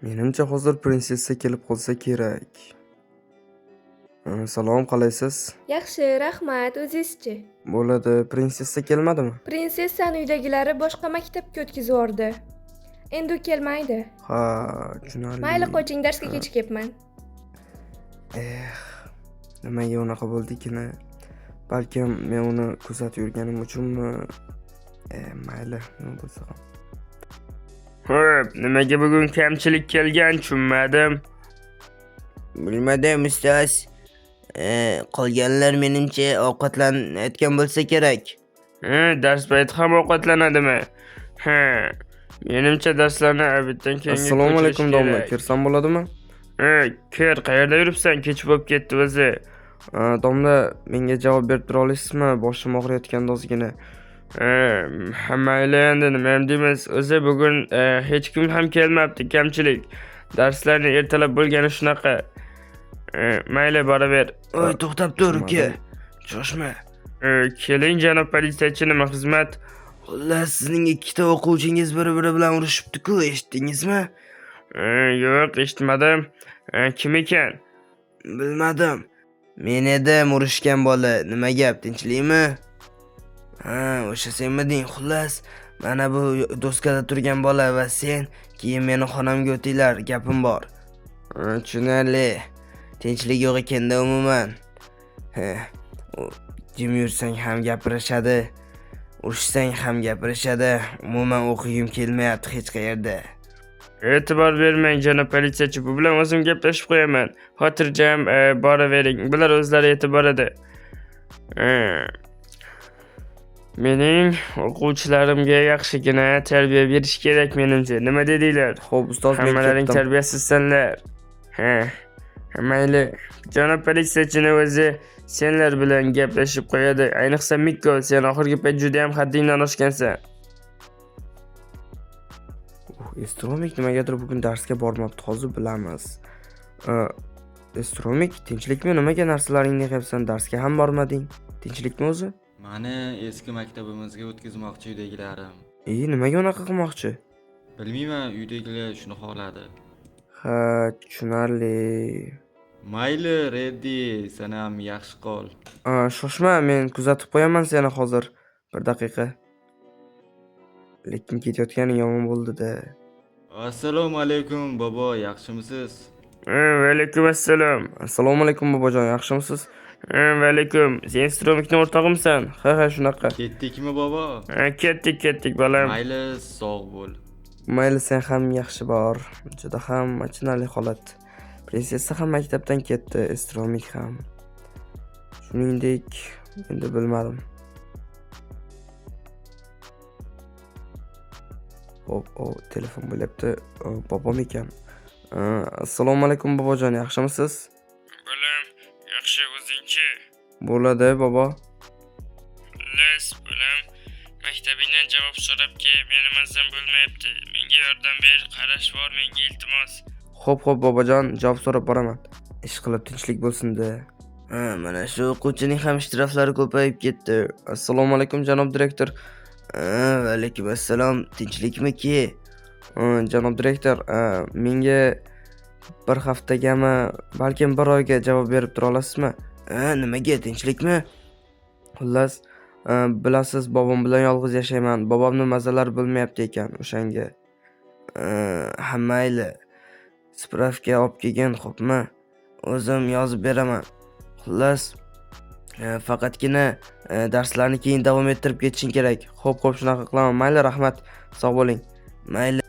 Menimcha hozir prinsessa kelib qolsa kerak. Salom, qalaysiz? Yaxshi, rahmat. O'zingizchi? Bo'ladi, prinsessa kelmadimi? Prinsessani uydagilari boshqa maktabga o'tkazib yubordi. Endi u kelmaydi. Ha, tushunarli. Mayli, qo'ching, darsga kechikyapman. Nimaga unaqa bo'ldikini? Balkim men uni kuzatib yurganim uchunmi? Mayli, nima bo'lsa ham. Xo'p, nimaga bugun kamchilik kelgan tushunmadim. Bilmadim ustoz. Qolganlar menimcha ovqatlanayotgan bo'lsa kerak. Dars payti ham ovqatlanadimi? Menimcha darslarni obeddan keyin Assalomu alaykum domla, kirsam bo'ladimi? Kir, qayerda yuribsan? Kech bo'lib ketdi o'zi. Domla, menga javob berib tura olasizmi? Boshim og'riyotganda ozgina. Mayli, endi nima ham deymiz. O'zi bugun hech kim ham kelmabdi, kamchilik. Darslarni ertalab bo'lgani shunaqa. Mayli, boraver. Oy, to'xtab tur, uka. Shoshma. Keling, janob politsiyachi, nima xizmat? Xullas, sizning ikkita o'quvchingiz bir-biri bilan urushibdi-ku, eshitdingizmi? Yo'q, eshitmadim. Kim ekan? Bilmadim. Men edim urushgan bola. Nima gap, tinchlikmi? O'sha senmiding? Xullas, mana bu doskada turgan bola va sen keyin meni xonamga o'tinglar, gapim bor. Tushunarli. Tinchlik yo'q ekanda umuman. Jim yursang ham gapirishadi, urushsang ham gapirishadi. Umuman o'qigim kelmayapti hech qayerda. E'tibor bermang, janob politsiyachi, bu bilan o'zim gaplashib qo'yaman. Xotirjam boravering. Bular o'zlari yetib boradi. Mening o'quvchilarimga yaxshigina tarbiya berish kerak menimcha. Nima dedinglar? Xo'p, ustoz, men Hammalaring ketdim. tarbiyasizsanlar. Mayli. Janob politsiyachini o'zi senlar bilan gaplashib qo'yadi. Ayniqsa Mikko, sen oxirgi payt juda ham haddingdan oshgansan. Estromik nimagadir bugun darsga bormabdi, hozir bilamiz. Estromik, tinchlikmi? Nimaga narsalaringni yig'yapsan? Darsga ham bormading? Tinchlikmi o'zi? Mani eski maktabimizga o'tkazmoqchi uydagilarim. Nimaga unaqa qilmoqchi? Bilmayman, uydagilar shuni xohladi. Ha, tushunarli. Mayli, Reddi, sen ham yaxshi qol. Shoshma, men kuzatib qo'yaman seni hozir. Bir daqiqa. Lekin ketayotganing yomon bo'ldi-da. Assalomu alaykum, bobo, yaxshimisiz? Va alaykum assalom. Assalomu alaykum bobojon, yaxshimisiz? Va alaykum. Sen Stromikning o'rtog'imsan? Ha, shunaqa. Ketdikmi, bobo? Ketdik, bolam. Mayli, sog' bo'l. Mayli, sen ham yaxshi bor. Juda ham achinarli holat. Prinsessa ham maktabdan ketdi, Estromik ham. Shuningdek, endi bilmadim. Telefon bo'lyapti. Bobom ekan. Assalomu alaykum bobojon, yaxshimisiz? Bolam, yaxshi, o'zingchi? Bo'ladi, bobo. Les, bolam, maktabingdan javob so'rabki, meni mazam bo'lmayapti. Menga yordam ber, qarash bor menga iltimos. Xo'p, bobojon, javob so'rab boraman. Ish qilib tinchlik bo'lsin-da. Mana shu o'quvchining ham ishtiroflari ko'payib ketdi. Assalomu alaykum janob direktor. Va alaykum assalom. Tinchlikmi-ki? Janob direktor, menga bir haftagami, balkim bir oyga javob berib tura olasizmi? Nimaga, tinchlikmi? Xullas, bilasiz, bobom bilan yolg'iz yashayman. Bobomni mazalari bilmayapti ekan o'shanga. Mayli. Spravka olib kelgin, xo'pmi? O'zim yozib beraman. Xullas, faqatgina darslarni keyin davom ettirib ketishing kerak. Xo'p, shunaqa qilaman. Mayli, rahmat. Sog' bo'ling. Mayli.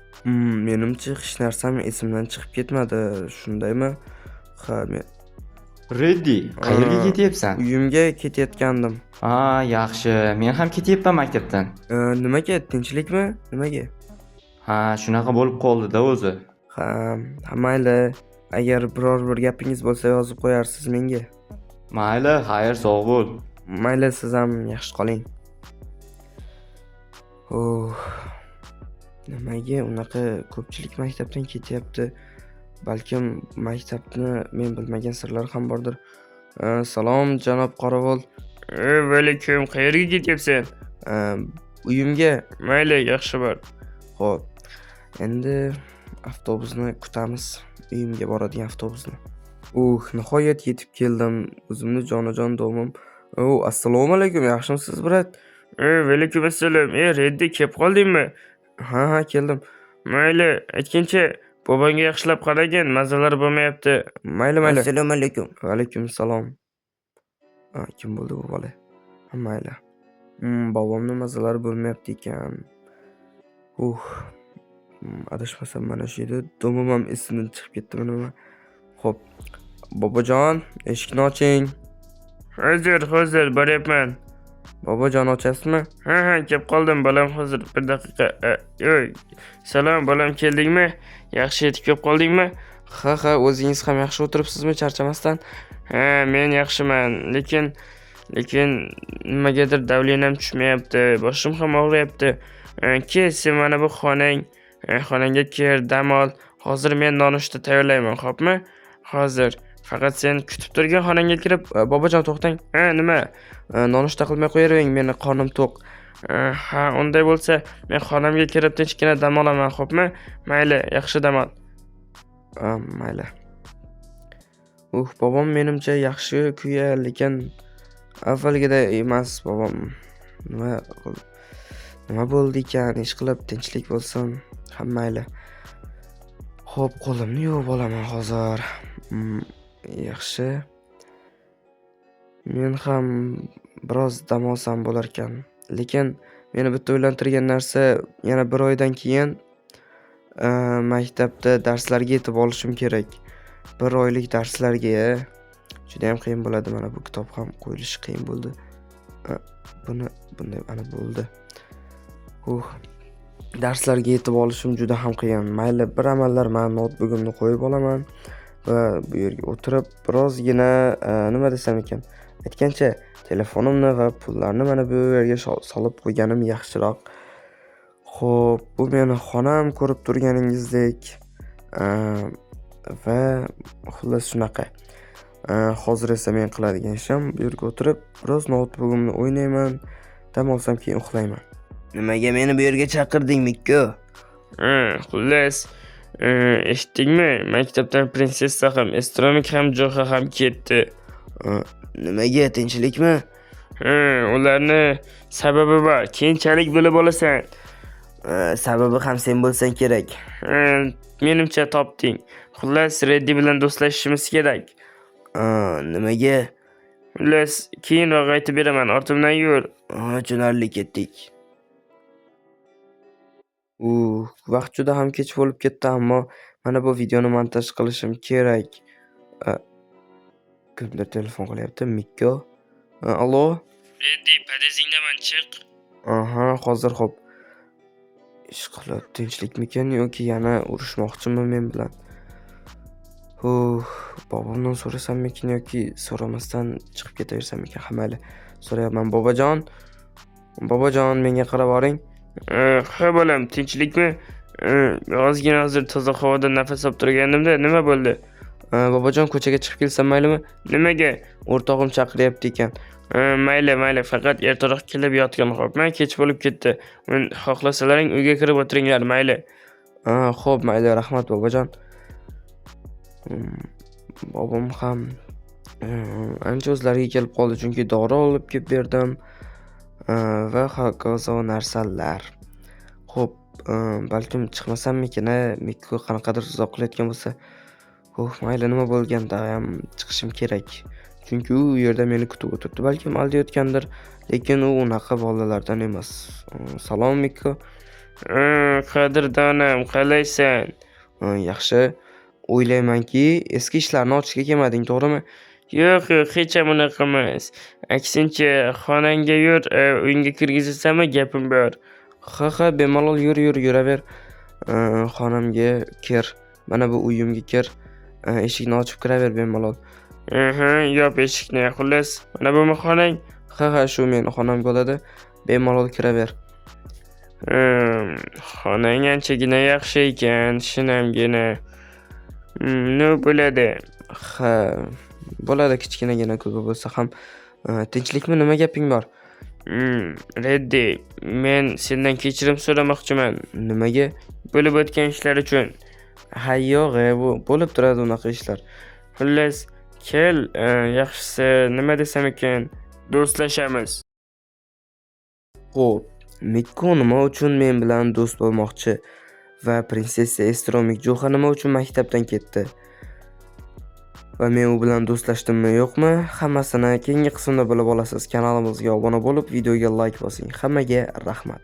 Menimcha hech narsam esimdan chiqib ketmadi, shundaymi? Ha, men Reddi, qayerga ketyapsan? uyimga ketayotgandim. Yaxshi. Men ham ketyapman maktabdan. Nimaga? Tinchlikmi? Nimaga? Shunaqa bo'lib qoldi-da o'zi. Ha, mayli. Agar biror bir gapingiz bo'lsa yozib qo'yarsiz menga. Mayli, xayr, sog' bo'l. Mayli, siz ham yaxshi qoling. Nimaga unaqa ko'pchilik maktabdan ketyapti? Balkim maktabni men bilmagan sirlar ham bordir. Salom, janob qorovul. Va alaykum, qayerga ketyapsan? uyimga. Mayli, yaxshi bor. Xo'p. Endi avtobusni kutamiz. Uyimga boradigan avtobusni. Nihoyat yetib keldim. O'zimni jonajon domim. Assalomu alaykum. Yaxshimisiz, brat? Vaalaykum assalom. Reddi, kelib qoldingmi? Ha, keldim. Mayli, aytgancha bobongga yaxshilab qaragin, mazalar bo'lmayapti. Mayli. Assalomu alaykum. Va alaykum salom. Kim bo'ldi bu bola? Mayli. Bobomning mazalari bo'lmayapti ekan. Adashmasam mana shu edi. Domim ham esimdan chiqib ketdimi nima? Xo'p. Bobojon, eshikni oching. Hozir boryapman. Bobojon, ochasizmi? Ha, kelib qoldim bolam, hozir bir daqiqa. Salom bolam, keldingmi? Yaxshi yetib kelib qoldingmi? Ha, o'zingiz ham yaxshi o'tiribsizmi charchamasdan? Ha, men yaxshiman, lekin nimagadir davlenam tushmayapti, boshim ham og'riyapti. Kel, sen mana bu xonangga kir, dam ol. Hozir men nonushta tayyorlayman, xo'pmi? Hozir faqat sen kutib turgan xonangga kirib, Bobojon, to'xtang. Nima? Nonushta qilmay qo'yavering, meni qornim to'q. Ha, unday bo'lsa, men xonamga kirib tinchgina dam olaman, xo'pmi? Mayli, yaxshi dam ol. Mayli. Bobom menimcha yaxshi kuya, lekin avvalgida emas. Bobom nima bo'ldi ekan? Ishqilib tinchlik bo'lsin. Ha, mayli. Xo'p, qo'limni yuvib olaman hozir. Yaxshi. Men ham biroz dam olsam bo'lar ekan. Lekin meni bitta o'ylantirgan narsa, yana bir oydan keyin maktabda darslarga yetib olishim kerak. 1 oylik darslarga. Juda ham qiyin bo'ladi. Mana bu kitob ham qo'yilishi qiyin bo'ldi. Bunday ana bo'ldi. Darslarga yetib olishim juda ham qiyin. Mayli, bir amallar men notebookimni qo'yib olaman va bu yerga o'tirib birozgina nima desam ekan, aytgancha telefonimni va pullarni mana bu yerga solib qo'yganim yaxshiroq. Xo'p, bu meni xonam, ko'rib turganingizdek. Va xullas shunaqa. Hozir esa men qiladigan ishim bu yerga o'tirib biroz notebookimni o'ynayman, dam olsam keyin uxlayman. Nimaga meni bu yerga chaqirding, Mikko? Xullas, eshitdingmi? Maktabdan prinsessa ham, Estromik ham, Jo'xa ham ketdi. Nimaga, tinchlikmi? Ularni sababi bor. Keyinchalik bilib olasan. Sababi ham sen bo'lsan kerak. Menimcha topding. Xullas, Reddi bilan do'stlashishimiz kerak. Nimaga? Xullas, keyinroq aytib beraman. Ortimdan yur. Tushunarli, ketdik. Vaqt juda ham kech bo'lib ketdi, ammo mana bu videoni montaj qilishim kerak. Kimdir telefon qilyapti? Mikko. Allo? Reddi, podezingdaman, chiq. Hozir xo'p. Ishqilib, tinchlikmikan yoki yana urushmoqchimi men bilan? Bobomdan so'rasammikin yoki so'ramasdan chiqib ketaversammikan? Mayli, so'rayapman. Bobojon, menga qarab oring. Ha bolam, tinchlikmi? Ozgina hozir toza havoda nafas olib turganimda nima bo'ldi? Bobojon, ko'chaga chiqib kelsam maylimi? Nimaga? O'rtog'im chaqiryapti ekan. Mayli, faqat ertaroq kelib yotgan, xo'pmi? Kech bo'lib ketdi. Xohlasalaring uyga kirib o'tiringlar, mayli. Xo'p, mayli, rahmat bobojon. Bobom ham ancha o'zlariga kelib qoldi, chunki dori olib kelib berdim va hokazo narsalar. Xo'p, balkim chiqmasammikin, Mikko qanaqadir uzoq qilayotgan bo'lsa. Mayli, nima bo'lganda ham chiqishim kerak. Chunki u yerda meni kutib o'tiribdi. Balkim aldayotgandir, lekin u unaqa bolalardan emas. Salom Mikko. Qadrdonam, qalaysan? Yaxshi. O'ylaymanki, eski ishlarni ochishga kelmading, to'g'rimi? Yo'q, hech ham unaqa emas. Aksincha, xonangga yur, uyingga kirgizasanmi, gapim bor. Ha, bemalol yuraver. Xonamga kir. Mana bu uyimga kir. Eshikni ochib kiraver bemalol. Yop eshikni. Xullas, mana bu xonang. Ha, shu meni xonam bo'ladi. Bemalol kiraver. Xonang anchagina yaxshi ekan, shinamgina. Nima bo'ladi? Ha, bo'ladi, kichkinagina ko'pi bo'lsa ham. Tinchlikmi, nima gaping bor? Reddi, men sendan kechirim so'ramoqchiman. Nimaga? Bo'lib o'tgan ishlar uchun. Ha yo'q, bu bo'lib turadi unaqa ishlar. Xullas, kel, yaxshisi nima desam ekan, do'stlashamiz. Xo'p, Mikko nima uchun men bilan do'st bo'lmoqchi va prinsessa Estromikjo'xa nima uchun maktabdan ketdi? Va men u bilan do'stlashdimmi, yo'qmi? Hammasini keyingi qismda bilib olasiz. Kanalimizga obuna bo'lib, videoga like bosing. Hammaga rahmat.